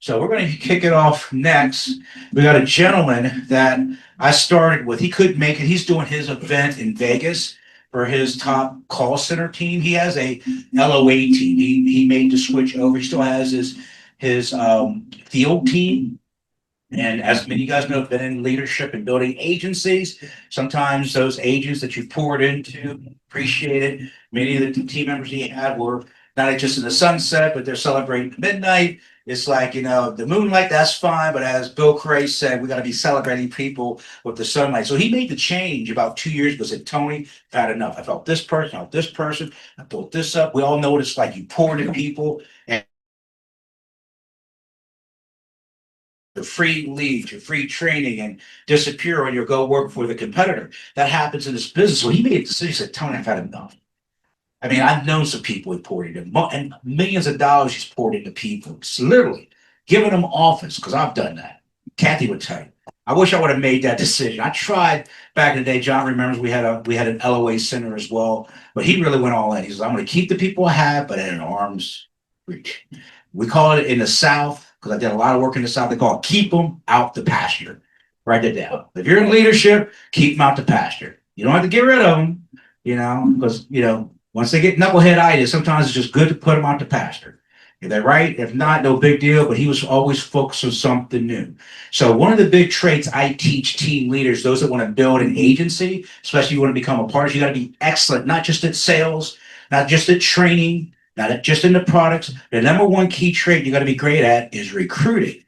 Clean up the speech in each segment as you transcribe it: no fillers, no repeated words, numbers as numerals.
So we're going to kick it off next. We got a gentleman that I started with. He couldn't make it. He's doing his event in Vegas for his top call center team. He has a LOA team. He made the switch over. He still has his field team. And as many of you guys know, have been in leadership and building agencies. Sometimes those agents that you've poured into appreciate it. Many of the team members he had were not just in the sunset, but they're celebrating midnight. It's like, the moonlight, that's fine. But as Bill Cray said, we got to be celebrating people with the sunlight. So he made the change about 2 years ago. Said, Tony, I've had enough. I felt this person, I felt this person. I built this up. We all know what it's like. You pour into people and the free leads, your free training, and disappear when you go work for the competitor. That happens in this business. So he made a decision. He said, Tony, I've had enough. I mean, I've known some people who poured into and millions of dollars he's poured into people. It's literally giving them offers, because I've done that. Kathy would tell you. I wish I would have made that decision. I tried back in the day. John remembers we had an LOA center as well, but he really went all in. He says, I'm going to keep the people I have, but at an arm's reach. We call it in the South, because I did a lot of work in the South, they call it keep them out the pasture. Write it down. If you're in leadership, keep them out the pasture. You don't have to get rid of them, because, once they get knuckleheaditis, sometimes it's just good to put them out the pasture. If they're right, if not, no big deal, but he was always focused on something new. So one of the big traits I teach team leaders, those that want to build an agency, especially you want to become a partner, you got to be excellent, not just at sales, not just at training, not just in the products. The number one key trait you got to be great at is recruiting.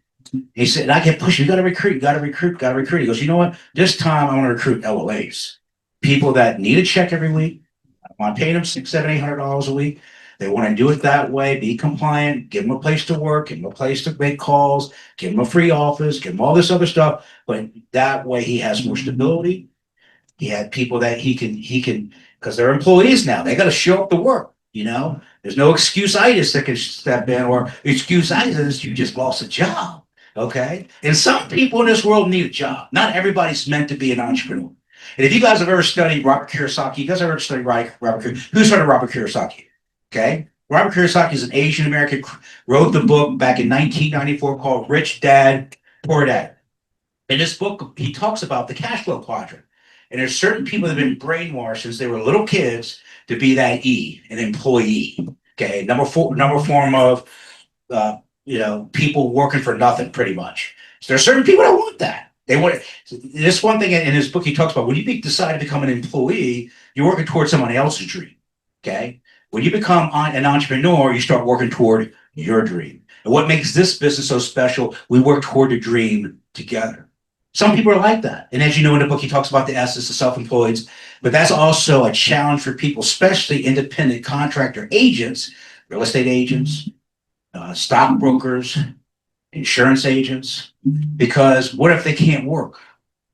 He said, and I get pushing, you got to recruit, got to recruit, got to recruit. He goes, you know what? This time I want to recruit LOAs, people that need a check every week. I want to pay them $600, $700, $800 a week. They want to do it that way, be compliant, give them a place to work, give them a place to make calls, give them a free office, give them all this other stuff. But that way he has more stability. He had people that he can, because they're employees now. They got to show up to work. There's no excuse-itis that can step in, or excuse-itis, you just lost a job. Okay. And some people in this world need a job. Not everybody's meant to be an entrepreneur. And if you guys have ever studied Robert Kiyosaki, you guys ever studied Robert Kiyosaki? Who's heard of Robert Kiyosaki? Okay. Robert Kiyosaki is an Asian American, wrote the book back in 1994 called Rich Dad, Poor Dad. In this book, he talks about the cash flow quadrant. And there's certain people that have been brainwashed since they were little kids to be that E, an employee. Okay. Number form of, people working for nothing pretty much. So there's certain people that want that. They want this one thing in his book. He talks about when you decide to become an employee, you're working towards someone else's dream. Okay. When you become an entrepreneur, you start working toward your dream. And what makes this business so special, we work toward the dream together. Some people are like that. And as you know, in the book, he talks about the S's, the self-employeds, but that's also a challenge for people, especially independent contractor agents, real estate agents, stockbrokers, insurance agents, because what if they can't work?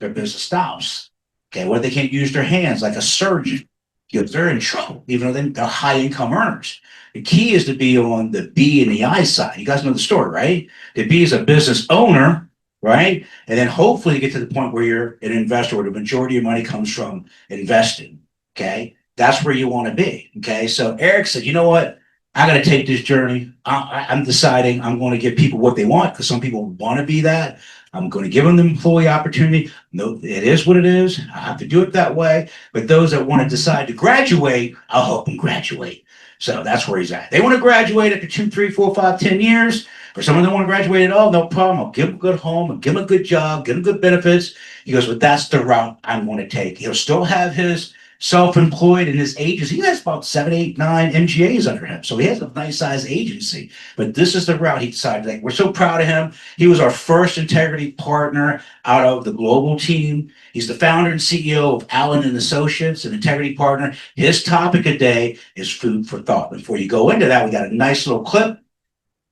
Their business stops. Okay, what if they can't use their hands like a surgeon? They're in trouble, even though they're high income earners. The key is to be on the B and the I side. You guys know the story, right? The B is a business owner, right? And then hopefully you get to the point where you're an investor, where the majority of money comes from investing. Okay, that's where you want to be. Okay, so Arric said, you know what? I got to take this journey. I'm deciding I'm going to give people what they want, because some people want to be that. I'm going to give them the employee opportunity. No, it is what it is. I have to do it that way. But those that want to decide to graduate, I'll help them graduate. So that's where he's at. They want to graduate after 2, 3, 4, 5, 10 years. For someone that want to graduate at all, no problem. I'll give them a good home, I'll give them a good job, give them good benefits. He goes, but that's the route I'm going to take. He'll still have his self-employed in his agency. He has about 7, 8, 9 MGAs under him. So he has a nice sized agency, but this is the route he decided to take. We're so proud of him. He was our first integrity partner out of the global team. He's the founder and CEO of Allen and Associates, an integrity partner. His topic today is food for thought. Before you go into that, we got a nice little clip.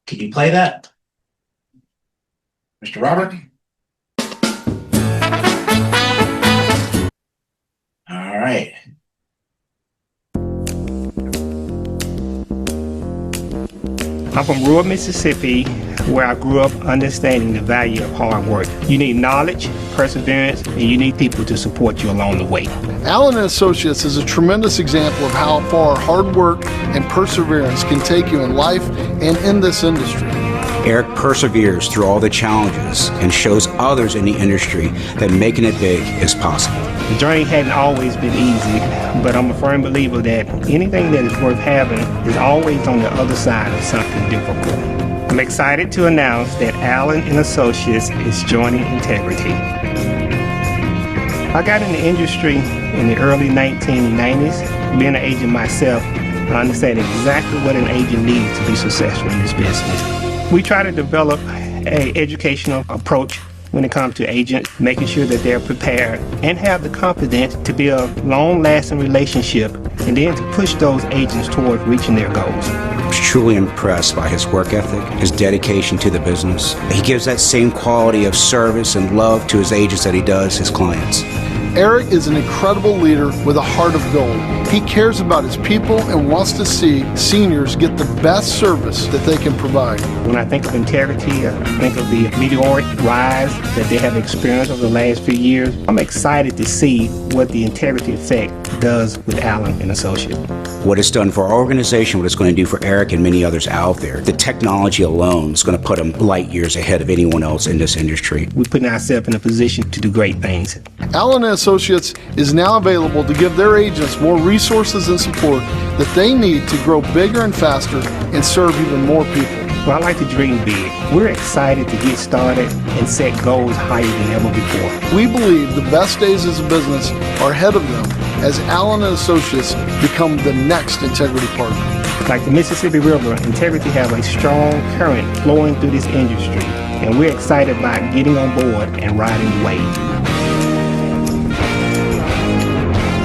Can you play that, Mr. Robert? All right. I'm from rural Mississippi, where I grew up understanding the value of hard work. You need knowledge, perseverance, and you need people to support you along the way. Allen & Associates is a tremendous example of how far hard work and perseverance can take you in life and in this industry. Arric perseveres through all the challenges and shows others in the industry that making it big is possible. The journey hadn't always been easy, but I'm a firm believer that anything that is worth having is always on the other side of something difficult. I'm excited to announce that Allen & Associates is joining Integrity. I got in the industry in the early 1990s. Being an agent myself, I understand exactly what an agent needs to be successful in this business. We try to develop an educational approach when it comes to agents, making sure that they're prepared and have the confidence to build long-lasting relationship and then to push those agents toward reaching their goals. I was truly impressed by his work ethic, his dedication to the business. He gives that same quality of service and love to his agents that he does his clients. Arric is an incredible leader with a heart of gold. He cares about his people and wants to see seniors get the best service that they can provide. When I think of Integrity, I think of the meteoric rise that they have experienced over the last few years. I'm excited to see what the Integrity effect does with Allen & Associates. What it's done for our organization, what it's going to do for Arric and many others out there, the technology alone is going to put him light years ahead of anyone else in this industry. We're putting ourselves in a position to do great things. Allen & Associates is now available to give their agents more resources and support that they need to grow bigger and faster and serve even more people. Well, I like to dream big. We're excited to get started and set goals higher than ever before. We believe the best days as a business are ahead of them as Allen & Associates become the next Integrity partner. Like the Mississippi River, Integrity have a strong current flowing through this industry, and we're excited about getting on board and riding the wave.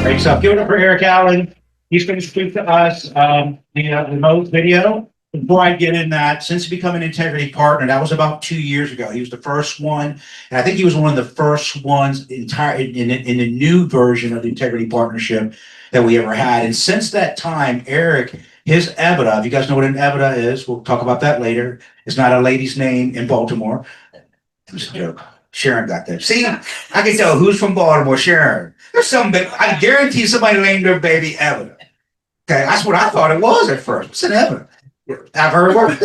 Great stuff. Give it up for Arric Allen. He's going to speak to us the remote video. Before I get in that, since becoming an Integrity partner, that was about 2 years ago. He was the first one, and I think he was one of the first ones in the new version of the Integrity partnership that we ever had. And since that time, Arric, his EBITDA, if you guys know what an EBITDA is, we'll talk about that later. It's not a lady's name in Baltimore. It was a joke. Sharon got that. See, I can tell who's from Baltimore. Sharon. There's some big, I guarantee somebody named their baby EBITDA. Okay, that's what I thought it was at first. What's an EBITDA? I've heard work.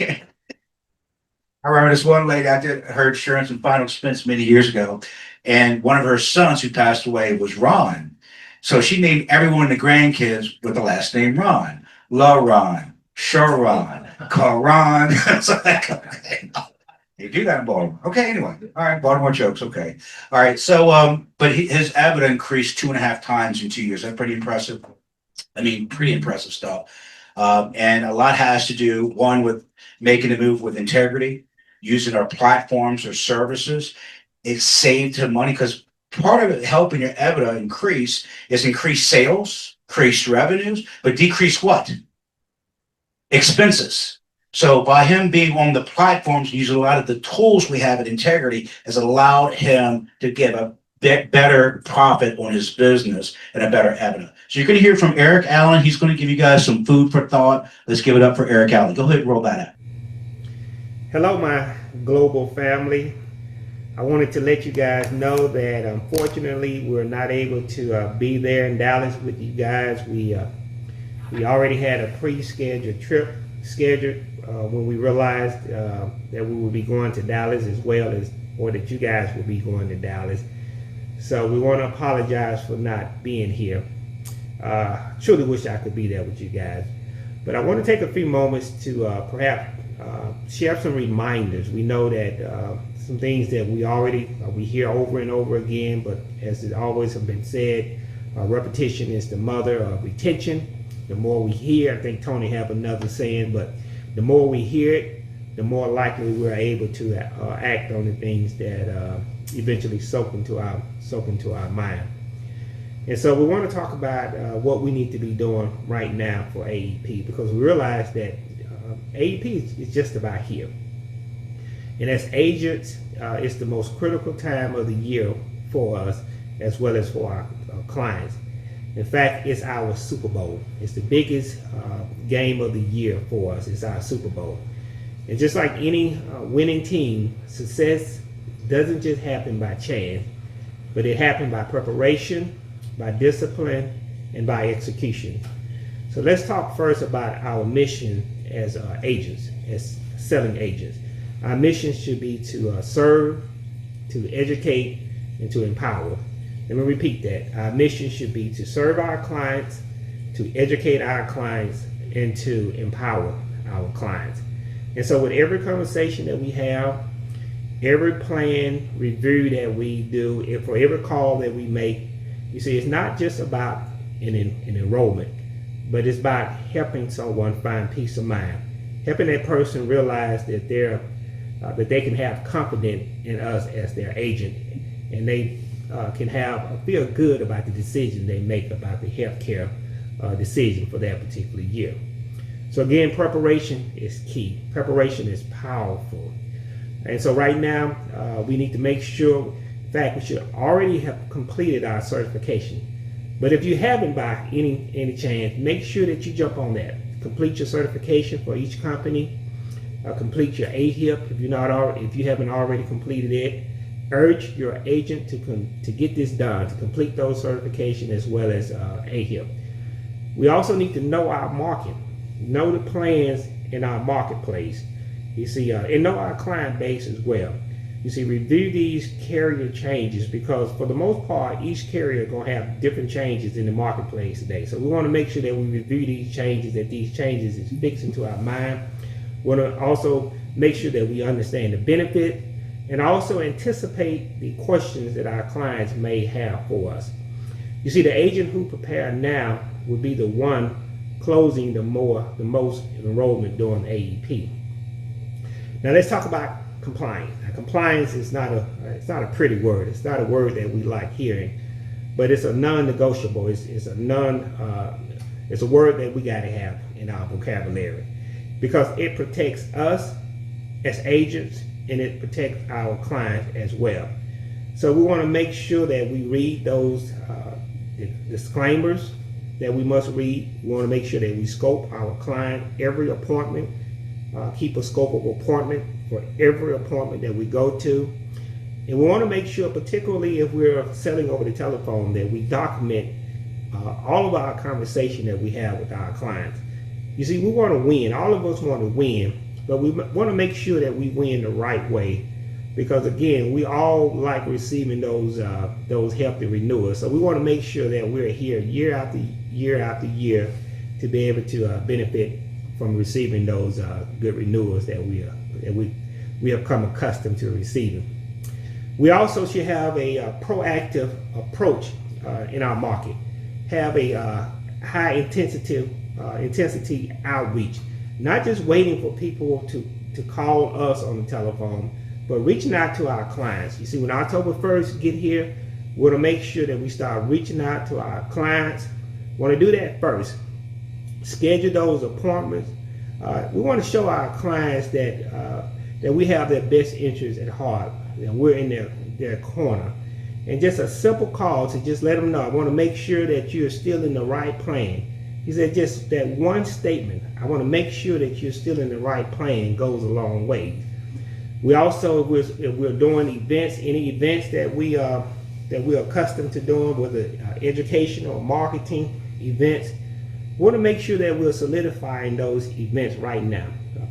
I remember this one lady, I did her insurance and final expense many years ago, and one of her sons who passed away was Ron. So she named everyone the grandkids with the last name Ron. La Ron, Sharon, Karan. So okay. You do that in Baltimore. Okay, anyway. All right, Baltimore jokes, okay. All right, so but his EBITDA increased 2.5 times in 2 years. That's pretty impressive. I mean, pretty impressive stuff. And a lot has to do, one, with making a move with Integrity, using our platforms or services. It saved him money because part of it helping your EBITDA increase is increased sales, increased revenues, but decrease what? Expenses. So by him being on the platforms, using a lot of the tools we have at Integrity has allowed him to get a better profit on his business and a better EBITDA. So you're going to hear from Arric Allen. He's going to give you guys some food for thought. Let's give it up for Arric Allen. Go ahead and roll that out. Hello, my global family. I wanted to let you guys know that unfortunately we're not able to be there in Dallas with you guys. We already had a pre-scheduled trip scheduled when we realized that we would be going to Dallas as well as, or that you guys would be going to Dallas. So we want to apologize for not being here. Truly wish I could be there with you guys. But I want to take a few moments to perhaps share some reminders. We know that some things that we hear over and over again, but as it always have been said, repetition is the mother of retention. The more we hear, I think Tony have another saying, but the more we hear it, the more likely we're able to act on the things that eventually soak into our mind. And so we want to talk about what we need to be doing right now for AEP, because we realize that AEP is just about here. And as agents, it's the most critical time of the year for us as well as for our clients. In fact, it's our Super Bowl. It's the biggest game of the year for us. It's our Super Bowl. And just like any winning team, success doesn't just happen by chance, but it happened by preparation, by discipline, and by execution. So let's talk first about our mission as agents, as selling agents. Our mission should be to serve, to educate, and to empower. Let me repeat that. Our mission should be to serve our clients, to educate our clients, and to empower our clients. And so with every conversation that we have, every plan review that we do, and for every call that we make, you see, it's not just about an enrollment, but it's about helping someone find peace of mind, helping that person realize that that they can have confidence in us as their agent, and they can feel good about the decision they make about the healthcare decision for that particular year. So again, preparation is key. Preparation is powerful. And so right now, we need to make sure, in fact, we should already have completed our certification. But if you haven't by any chance, make sure that you jump on that. Complete your certification for each company. Complete your AEP if you haven't already completed it. Urge your agent to get this done, to complete those certifications as well as AEP. We also need to know our market, know the plans in our marketplace. You see, and know our client base as well. You see, review these carrier changes, because for the most part, each carrier is going to have different changes in the marketplace today. So we want to make sure that we review these changes, that these changes is fixed into our mind. We want to also make sure that we understand the benefit and also anticipate the questions that our clients may have for us. You see, the agent who prepared now will be the one closing the most enrollment during AEP. Now let's talk about compliance. Now, compliance is it's not a pretty word. It's not a word that we like hearing, but it's a non-negotiable. It's a word that we got to have in our vocabulary, because it protects us as agents and it protects our clients as well. So we want to make sure that we read those disclaimers that we must read. We want to make sure that we scope our client every appointment, keep a scope of appointment for every appointment that we go to. And we want to make sure, particularly if we're selling over the telephone, that we document all of our conversation that we have with our clients. You see, we want to win. All of us want to win, but we want to make sure that we win the right way, because again, we all like receiving those healthy renewals. So we want to make sure that we're here year after year after year to be able to benefit from receiving those good renewals that we have come accustomed to receiving. We also should have a proactive approach in our market. Have a high intensity outreach, not just waiting for people to call us on the telephone, but reaching out to our clients. You see, when October 1st get here, we're going to make sure that we start reaching out to our clients. We want to do that first. Schedule those appointments. We want to show our clients that we have their best interests at heart, that we're in their corner. And just a simple call to just let them know, I want to make sure that you're still in the right plan. He said just that one statement, I want to make sure that you're still in the right plan, goes a long way. We also, if we're doing events, any events that we're accustomed to doing, whether educational or marketing events, we want to make sure that we're solidifying those events right now,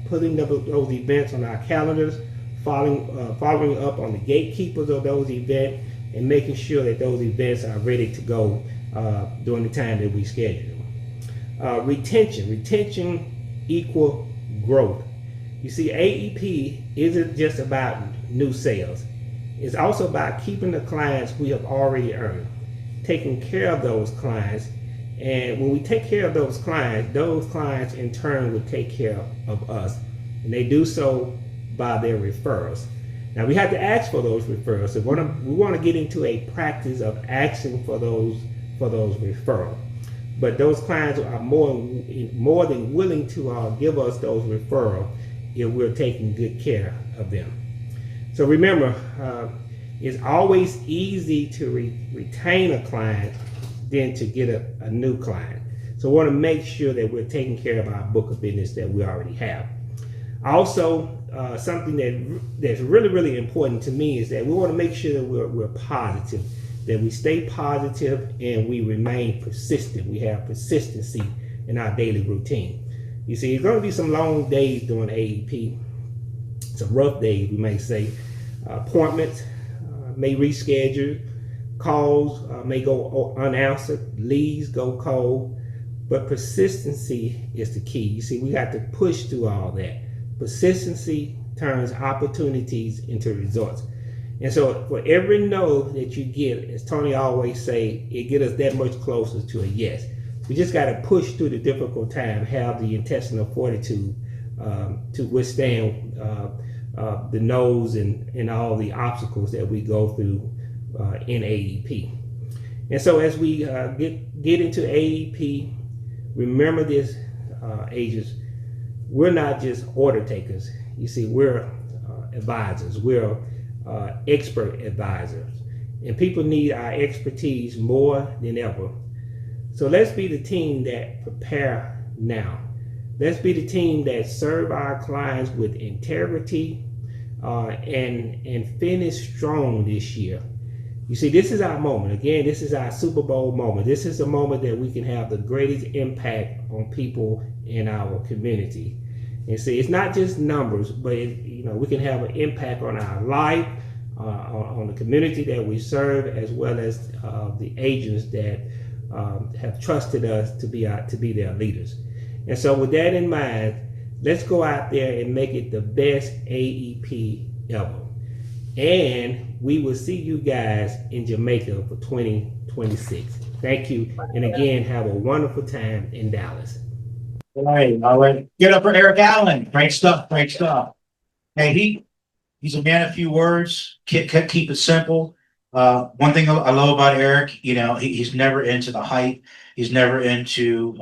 putting those events on our calendars, following up on the gatekeepers of those events, and making sure that those events are ready to go during the time that we schedule. Retention equal growth. You see, AEP isn't just about new sales. It's also about keeping the clients we have already earned, taking care of those clients. And when we take care of those clients in turn will take care of us. And they do so by their referrals. Now we have to ask for those referrals. So we want to get into a practice of asking for those referrals. But those clients are more than willing to give us those referrals if we're taking good care of them. So remember, it's always easy to retain a client than to get a new client. So we want to make sure that we're taking care of our book of business that we already have. Also, something that's really, really important to me is that we want to make sure that we're positive, that we stay positive and we remain persistent. We have persistency in our daily routine. You see, it's going to be some long days during AEP. some rough days, we may say. Appointments may reschedule, calls may go unanswered, leads go cold, but persistency is the key. You see, we got to push through all that. Persistency turns opportunities into results. And so for every no that you get, as Tony always say, it get us that much closer to a yes. We just got to push through the difficult time, have the intestinal fortitude to withstand the no's and all the obstacles that we go through in AEP. And so as we get into AEP, remember this, agents, we're not just order takers. You see, we're advisors. We're expert advisors. And people need our expertise more than ever. So let's be the team that prepare now. Let's be the team that serve our clients with integrity and finish strong this year. You see, this is our moment. Again, this is our Super Bowl moment. This is the moment that we can have the greatest impact on people in our community. And see, it's not just numbers, but we can have an impact on our life, on the community that we serve, as well as the agents that have trusted us to be their leaders. And so with that in mind, let's go out there and make it the best AEP ever. And we will see you guys in Jamaica for 2026. Thank you. And again, have a wonderful time in Dallas. All right. Get up for Eric Allen. Great stuff. Hey, he's a man of few words. Keep it simple. One thing I love about Eric, he's never into the hype. He's never into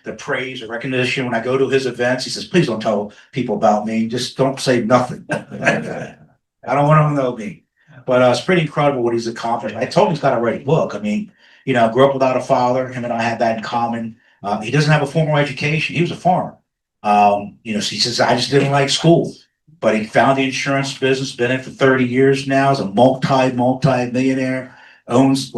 the praise or recognition. When I go to his events, he says, please don't tell people about me. Just don't say nothing. I don't want them to know me. But it's pretty incredible what he's accomplished. I told him he's got to write a book. I mean, grew up without a father. Him and I had that in common. He doesn't have a formal education. He was a farmer. So he says, I just didn't like school. But he found the insurance business, been in it for 30 years now, is a multi-millionaire, owns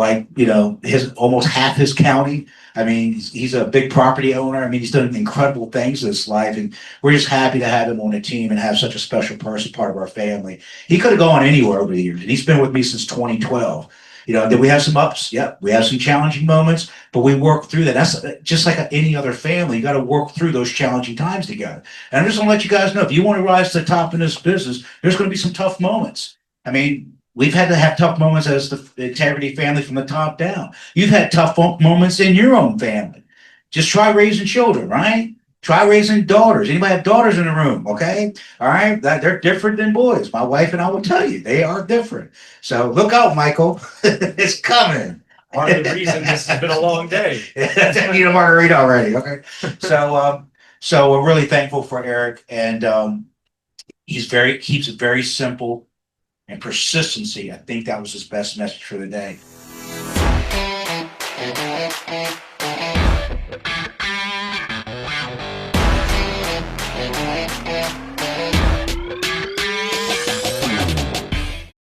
his almost half his county. I mean, he's a big property owner. I mean, he's done incredible things in his life, and we're just happy to have him on the team and have such a special person, part of our family. He could have gone anywhere over the years, and he's been with me since 2012. Did we have some ups? Yep. We have some challenging moments, but we work through that. That's just like any other family. You got to work through those challenging times together. And I'm just going to let you guys know, if you want to rise to the top in this business, there's going to be some tough moments. I mean, we've had to have tough moments as the Integrity family from the top down. You've had tough moments in your own family. Just try raising children, right? Try raising daughters. Anybody have daughters in the room? Okay. All right. They're different than boys. My wife and I will tell you, they are different. So look out, Michael. It's coming. Part of the reason this has been a long day. I need a margarita already. Okay. So we're really thankful for Eric, and keeps it very simple, and persistency. I think that was his best message for the day.